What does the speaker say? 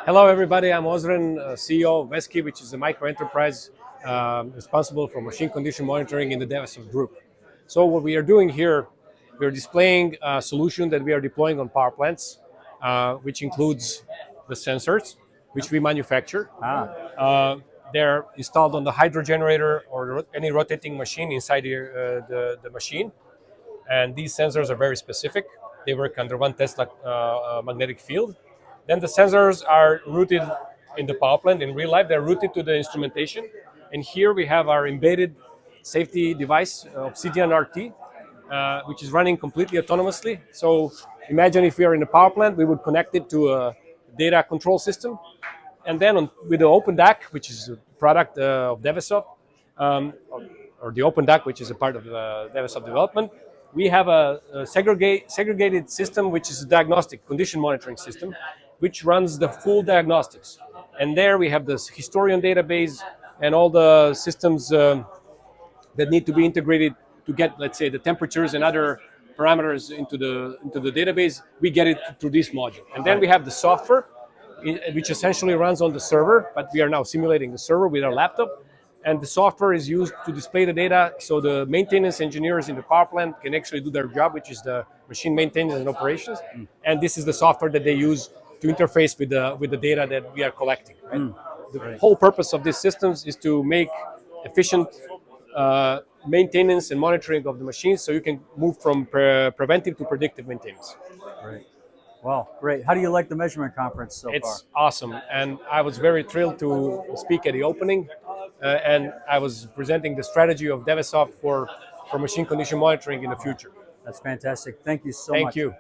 Hello, everybody. I'm Ozren, CEO of Veski, which is a micro enterprise responsible for machine condition monitoring in the Dewesoft group. So, what we are doing here, we're displaying a solution that we are deploying on power plants, which includes the sensors, which we manufacture. They're installed on the hydro generator or any rotating machine inside the machine. And these sensors are very specific. They work under 1 Tesla magnetic field. Then the sensors are routed in the power plant. In real life, they're routed to the instrumentation. And here we have our embedded safety device, Obsidian RT, which is running completely autonomously. So imagine if we are in a power plant, we would connect it to a data control system. And then with the Open DAC, which is a product of Dewesoft, or the Open DAC, which is a part of Dewesoft development, we have a segregated system, which is a diagnostic condition monitoring system, which runs the full diagnostics. And there we have this historian database and all the systems that need to be integrated to get, let's say, the temperatures and other parameters into the database. We get it through this module. And then we have the software, which essentially runs on the server, but we are now simulating the server with our laptop. And the software is used to display the data so the maintenance engineers in the power plant can actually do their job, which is the machine maintenance and operations. And this is the software that they use to interface with the data that we are collecting. Right? The whole purpose of these systems is to make efficient maintenance and monitoring of the machines so you can move from preventive to predictive maintenance. Right. Wow, great. How do you like the measurement conference so far? It's awesome. And I was very thrilled to speak at the opening. And I was presenting the strategy of Dewesoft for machine condition monitoring in the future. That's fantastic. Thank you so much. Thank you.